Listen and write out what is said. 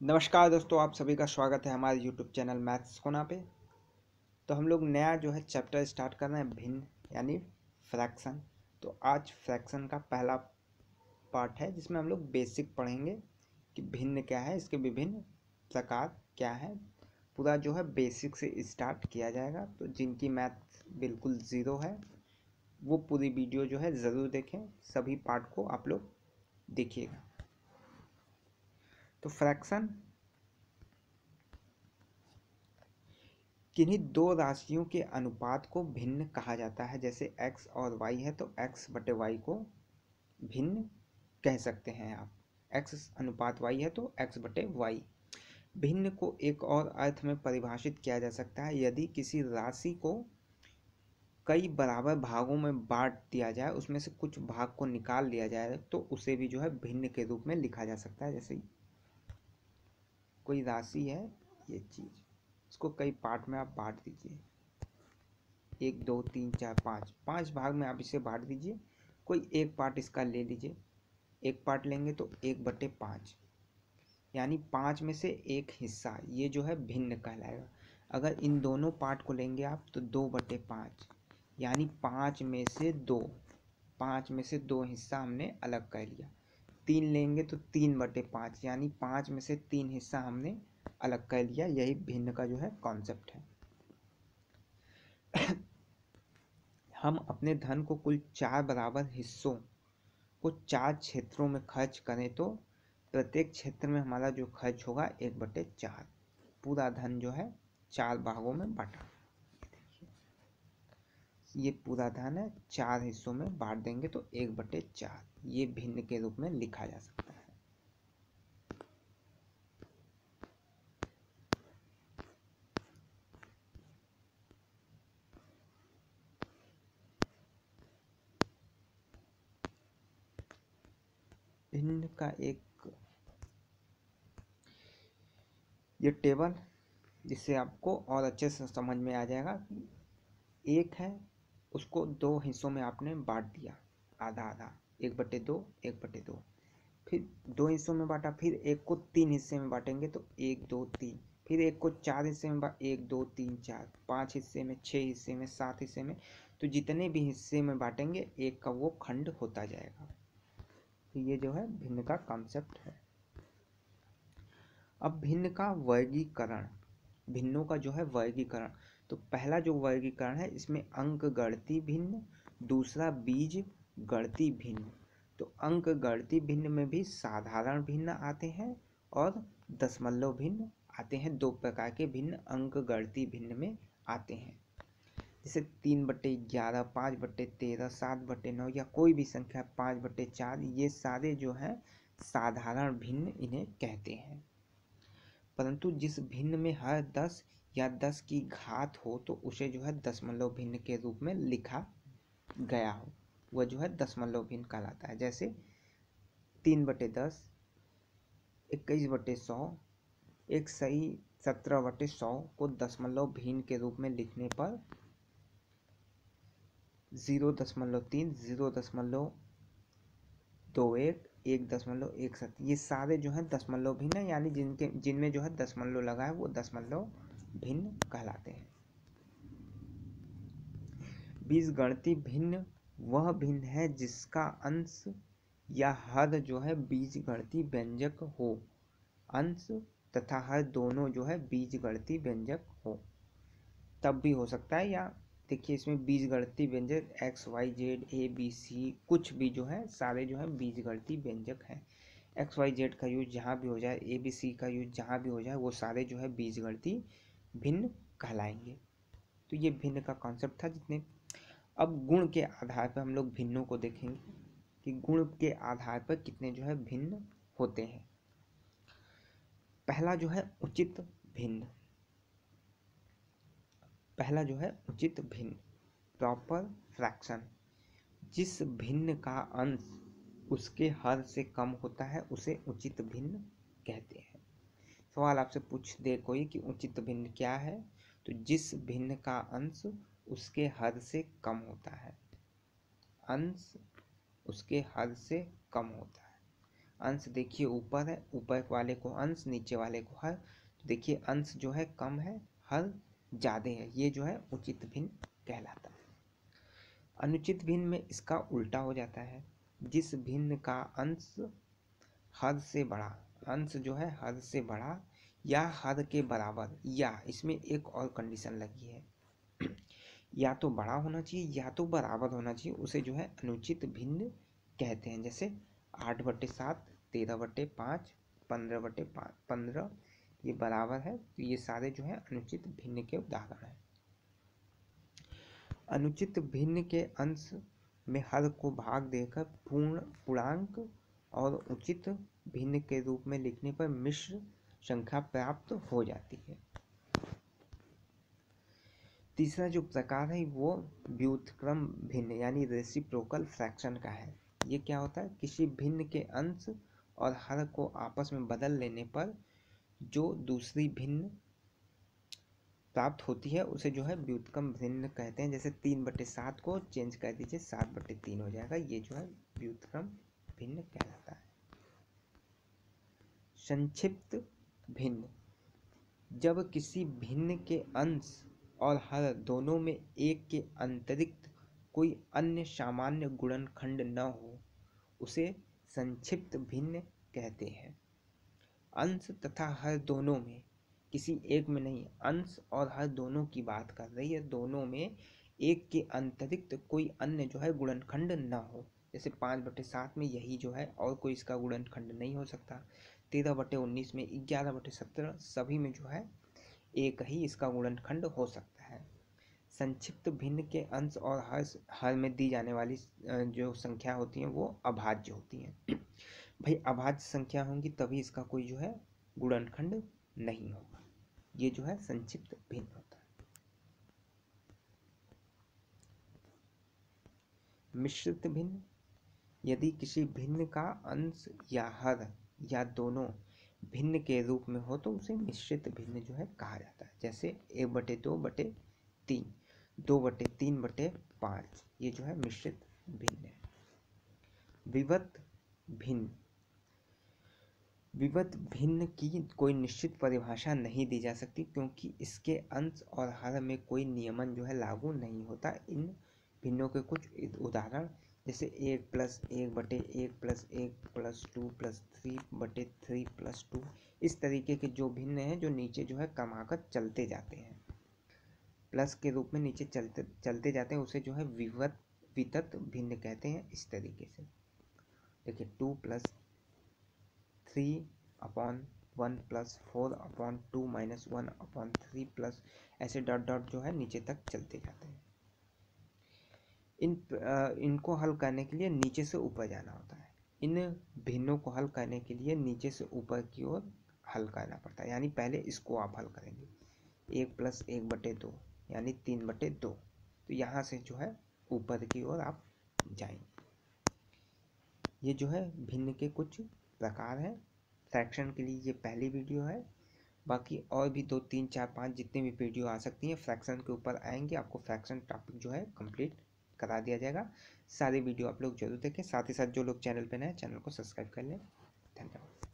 नमस्कार दोस्तों, आप सभी का स्वागत है हमारे यूट्यूब चैनल मैथ्स कोना पे। तो हम लोग नया जो है चैप्टर स्टार्ट कर रहे हैं, भिन्न यानी फ्रैक्शन। तो आज फ्रैक्शन का पहला पार्ट है जिसमें हम लोग बेसिक पढ़ेंगे कि भिन्न क्या है, इसके विभिन्न प्रकार क्या है। पूरा जो है बेसिक से स्टार्ट किया जाएगा। तो जिनकी मैथ बिल्कुल ज़ीरो है वो पूरी वीडियो जो है ज़रूर देखें, सभी पार्ट को आप लोग देखिएगा। तो फ्रैक्शन किन्हीं दो राशियों के अनुपात को भिन्न कहा जाता है। जैसे x और y है तो x बटे y को भिन्न कह सकते हैं आप। x अनुपात y है तो x बटे y। भिन्न को एक और अर्थ में परिभाषित किया जा सकता है, यदि किसी राशि को कई बराबर भागों में बांट दिया जाए, उसमें से कुछ भाग को निकाल लिया जाए तो उसे भी जो है भिन्न के रूप में लिखा जा सकता है। जैसे कोई राशि है, ये चीज़, इसको कई पार्ट में आप बांट दीजिए, 1 2 3 4 5 5 भाग में आप इसे बांट दीजिए। कोई एक पार्ट इसका ले लीजिए, एक पार्ट लेंगे तो 1/5, यानी 5 में से एक हिस्सा, ये जो है भिन्न कहलाएगा। अगर इन दोनों पार्ट को लेंगे आप तो 2/5, यानी 5 में से 2, 5 में से 2 हिस्सा हमने अलग कर लिया। 3 लेंगे तो 3/5, यानी 5 में से 3 हिस्सा हमने अलग कर लिया। यही भिन्न का जो है कॉन्सेप्ट है। हम अपने धन को कुल 4 बराबर हिस्सों को 4 क्षेत्रों में खर्च करें तो प्रत्येक क्षेत्र में हमारा जो खर्च होगा 1/4। पूरा धन जो है 4 भागों में बांटा, ये पूरा धन है 4 हिस्सों में बांट देंगे तो 1/4, ये भिन्न के रूप में लिखा जा सकता है। भिन्न का एक ये टेबल, जिससे आपको और अच्छे से समझ में आ जाएगा कि एक है, उसको 2 हिस्सों में आपने बांट दिया, आधा आधा, 1/2 1/2। फिर 2 हिस्सों में बांटा, फिर एक को 3 हिस्से में बांटेंगे तो 1 2 3। फिर एक को 4 हिस्से में 1 2 3 4, 5 हिस्से में, 6 हिस्से में, 7 हिस्से में। तो जितने भी हिस्से में बांटेंगे एक का वो खंड होता जाएगा। तो ये जो है भिन्न का कॉन्सेप्ट है। अब भिन्न का वर्गीकरण, भिन्नों का जो है वर्गीकरण। तो पहला जो वर्गीकरण है, इसमें अंक गणती भिन्न, दूसरा बीज गणती भिन्न। तो अंक गणती भिन्न में भी साधारण भिन्न आते हैं और दशमलव भिन्न आते हैं। 2 प्रकार के भिन्न अंक गणती भिन्न में आते हैं। जैसे 3/11, 5/13, 7/9 या कोई भी संख्या 5/4, ये सारे जो हैं साधारण भिन्न इन्हें कहते हैं। परंतु जिस भिन्न में हर 10 या 10 की घात हो तो उसे जो है दशमलव भिन्न के रूप में लिखा गया हो, वह जो है दशमलव भिन्न कहलाता है। जैसे 3/10, 21/100, एक सही 17/100 को दशमलव भिन्न के रूप में लिखने पर 0.3, 0.21, 1.17, ये सारे जो हैं दशमलव भिन्न है, यानी जिनमें जो है दशमलव लगा है वो दशमलव भिन्न कहलाते हैं। बीजगणितीय भिन्न वह भिन्न है जिसका अंश या हर जो है बीजगणितीय व्यंजक हो, अंश तथा हर दोनों जो है बीजगणितीय व्यंजक हो, तब भी हो सकता है। या देखिए, इसमें बीजगणितीय व्यंजक XYZ ABC कुछ भी जो है सारे जो है बीजगणितीय व्यंजक हैं। XYZ का यूज जहाँ भी हो जाए, ABC का यूज जहाँ भी हो जाए, वो सारे जो है बीजगणितीय भिन्न कहलाएंगे। तो ये भिन्न का कॉन्सेप्ट था। जितने अब गुण के आधार पर हम लोग भिन्नों को देखेंगे कि गुण के आधार पर कितने जो है भिन्न होते हैं। पहला जो है उचित भिन्न, पहला जो है उचित भिन्न, प्रॉपर फ्रैक्शन। जिस भिन्न का अंश उसके हर से कम होता है उसे उचित भिन्न कहते हैं। सवाल आपसे पूछ दे कोई कि उचित भिन्न क्या है, तो जिस भिन्न का अंश उसके हद से कम होता है, अंश उसके हद से कम होता है। अंश देखिए ऊपर है, ऊपर वाले को अंश, नीचे वाले को हर। तो देखिए अंश जो है कम है, हर ज़्यादा है, ये जो है उचित भिन्न कहलाता है। अनुचित भिन्न में इसका उल्टा हो जाता है, जिस भिन्न का अंश हर से बड़ा, अंश जो है हर से बड़ा या हर के बराबर, या इसमें एक और कंडीशन लगी है, या तो बड़ा होना चाहिए या तो बराबर होना चाहिए, उसे जो है अनुचित भिन्न कहते हैं। जैसे 8/7, 13/5, 15/15 ये बराबर है, तो ये सारे जो है अनुचित भिन्न के उदाहरण हैं। अनुचित भिन्न के अंश में हर को भाग देकर पूर्णांक और उचित भिन्न के रूप में लिखने पर मिश्र संख्या प्राप्त हो जाती है। तीसरा जो प्रकार है वो व्युत्क्रम भिन्न यानी रेसिप्रोकल फ्रैक्शन का है। ये क्या होता है, किसी भिन्न के अंश और हर को आपस में बदल लेने पर जो दूसरी भिन्न प्राप्त होती है उसे जो है व्युत्क्रम भिन्न कहते हैं। जैसे 3/7 को चेंज कर दीजिए 7/3 हो जाएगा, ये जो है व्युत्क्रम भिन्न कहलाता है। संक्षिप्त भिन्न, जब किसी भिन्न के अंश और हर दोनों में एक के अतिरिक्त कोई अन्य सामान्य गुणनखंड न हो उसे संक्षिप्त भिन्न कहते हैं। अंश तथा हर दोनों में, किसी एक में नहीं, अंश और हर दोनों की बात कर रही है, दोनों में एक के अतिरिक्त कोई अन्य जो है गुणनखंड न हो। जैसे 5/7 में यही जो है, और कोई इसका गुणनखंड नहीं हो सकता। 13/19 में, 11/17 सभी में जो है एक ही इसका गुणनखंड हो सकता है। संक्षिप्त भिन्न के अंश और हर में दी जाने वाली जो संख्या होती हैं वो अभाज्य होती हैं। भाई अभाज्य संख्या होंगी तभी इसका कोई जो है गुणनखंड नहीं होगा, ये जो है संक्षिप्त भिन्न होता है। मिश्रित भिन्न, यदि किसी भिन्न का अंश या हर या दोनों भिन्न के रूप में हो तो उसे मिश्रित भिन्न जो है कहा जाता है। जैसे 1/2/3, 2/3/5, ये जो है मिश्रित भिन्न है। विवर्त भिन्न, विवर्त भिन्न की कोई निश्चित परिभाषा नहीं दी जा सकती क्योंकि इसके अंश और हर में कोई नियमन जो है लागू नहीं होता। इन भिन्नों के कुछ उदाहरण जैसे 1+1/1+1+2+3/3+2, इस तरीके के जो भिन्न हैं जो नीचे जो है कमाकर चलते जाते हैं, प्लस के रूप में नीचे चलते जाते हैं, उसे जो है वितत भिन्न कहते हैं। इस तरीके से देखिए 2+3/1+4/2 - 1/3 ऐसे डॉट डॉट जो है नीचे तक चलते जाते हैं। इनको हल करने के लिए नीचे से ऊपर जाना होता है। इन भिन्नों को हल करने के लिए नीचे से ऊपर की ओर हल करना पड़ता है, यानी पहले इसको आप हल करेंगे 1+1/2 यानी 3/2, तो यहाँ से जो है ऊपर की ओर आप जाएंगे। ये जो है भिन्न के कुछ प्रकार हैं। फ्रैक्शन के लिए ये पहली वीडियो है, बाकी और भी 2 3 4 5 जितने भी वीडियो आ सकती हैं फ्रैक्शन के ऊपर आएंगे, आपको फ्रैक्शन टॉपिक जो है कंप्लीट करा दिया जाएगा। सारी वीडियो आप लोग जरूर देखें, साथ ही साथ जो लोग चैनल पर नए हैं चैनल को सब्सक्राइब कर लें। धन्यवाद।